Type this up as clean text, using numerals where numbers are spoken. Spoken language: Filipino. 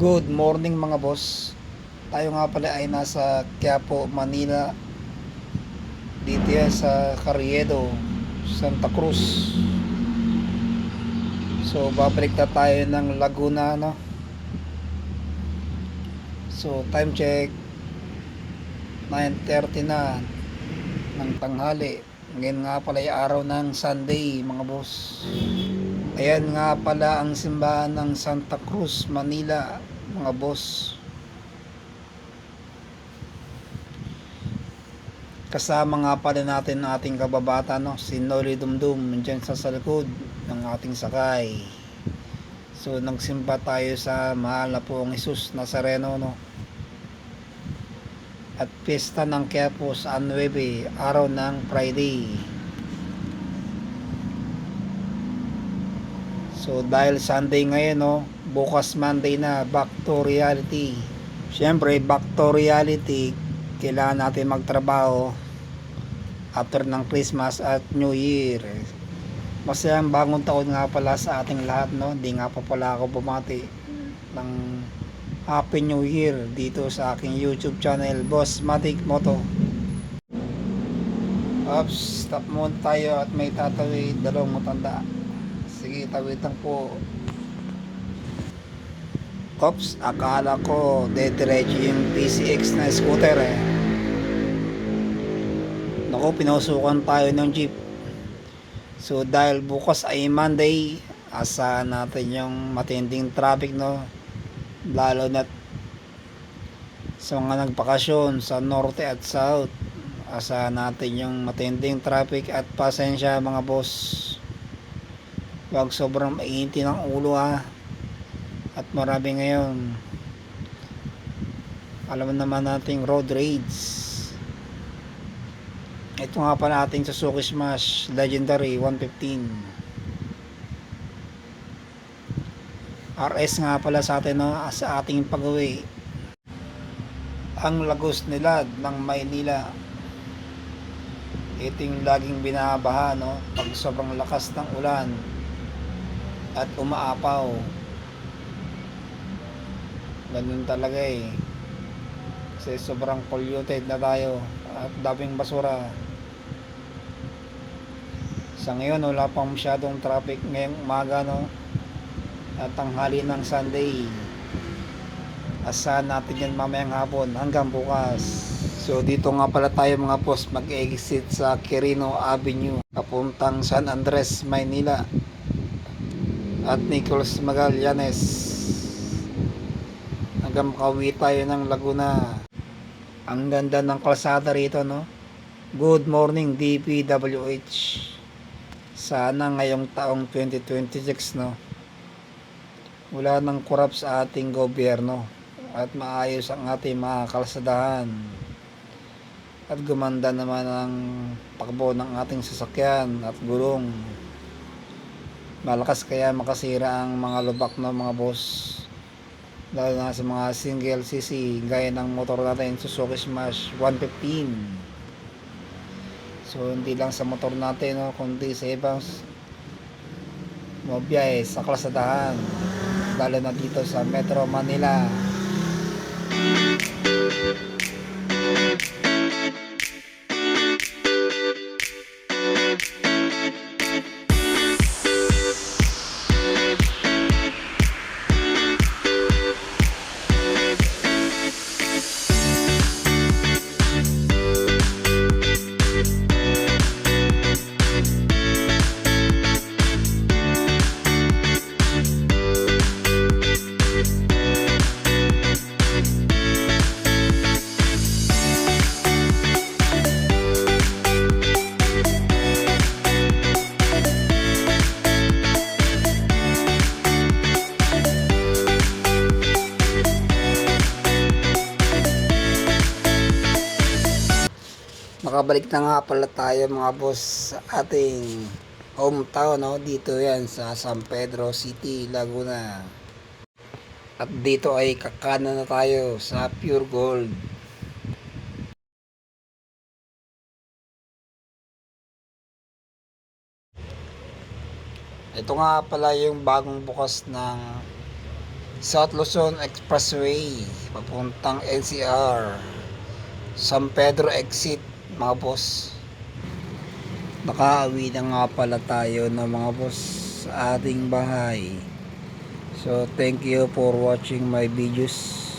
Good morning mga boss. Tayo nga pala ay nasa Quiapo, Manila. Dito yan sa Carriedo, Santa Cruz. So babalik na tayo ng Laguna, no? So time check 9:30 na ng tanghali. Ngayon nga pala ay araw ng Sunday mga boss. Ayan nga pala ang simbahan ng Santa Cruz, Manila mga boss. Kasama nga pala natin ang ating kababata, no? Si Noli Dumdum dyan sa likod ng ating sakay. So nagsimba tayo sa mahal na poong Jesus Nazareno, no? At pista ng Quiapo sa 9, araw ng Friday. So dahil Sunday ngayon, no? Bukas Monday na, back to reality. Siyempre back to reality, kailangan natin magtrabaho after ng Christmas at New Year. Masayang bagong taon nga pala sa ating lahat, no? Hindi nga pa pala ako bumati ng Happy New Year dito sa aking YouTube channel, Boss Matic Moto. Ops, stop muna tayo at may tatawid, dalawang matanda. Sige, tawid lang po. Ops, akala ko dediretso yung PCX na scooter eh. Naku, pinusukan tayo ng jeep. So dahil bukas ay Monday, asahan natin yung matinding traffic, no? Lalo na sa mga nagbakasyon sa norte at south, asahan natin yung matinding traffic. At pasensya mga boss, wag sobrang mainit ng ulo ha. At marami ngayon, alam naman nating road rage. Ito nga pala ating Suzuki Smash Legendary 115 RS nga pala sa atin, no? Sa ating pag-uwi ang Lagos Nilad ng Maynila. Ito yung laging binabaha, no? Pag sobrang lakas ng ulan at umaapaw, ganun talaga eh, kasi sobrang polluted na tayo at daming basura. Sa ngayon wala pang masyadong traffic ngayong umaga, no? At tanghali ng Sunday, asahan natin yan mamayang hapon hanggang bukas. So dito nga pala tayo mga boss, mag-exit sa Quirino Avenue papuntang San Andres, Maynila at Nicolas Magallanes hanggang makauwi tayo ng Laguna. Ang ganda ng kalsada rito, no? Good morning DPWH. Sana ngayong taong 2026, no, wala nang korap sa ating gobyerno at maayos ang ating mga kalsadahan at gumanda naman ang takbo ng ating sasakyan at gulong. Malakas kaya makasira ang mga lubak na mga boss, lalo na sa mga single cc gaya ng motor natin Suzuki Smash 115. So hindi lang sa motor natin, no, kundi sa ibang mobiyahe sa kalsadahan, lalo na dito sa Metro Manila. Nakabalik na nga pala tayo mga boss sa ating hometown, no? Dito yan sa San Pedro City, Laguna. At dito ay kakana na tayo sa Pure Gold. Ito nga pala yung bagong bukas ng South Luzon Expressway papuntang NCR, San Pedro exit mga boss. Nakauwi na nga pala tayo ng mga boss sa ating bahay. So thank you for watching my videos.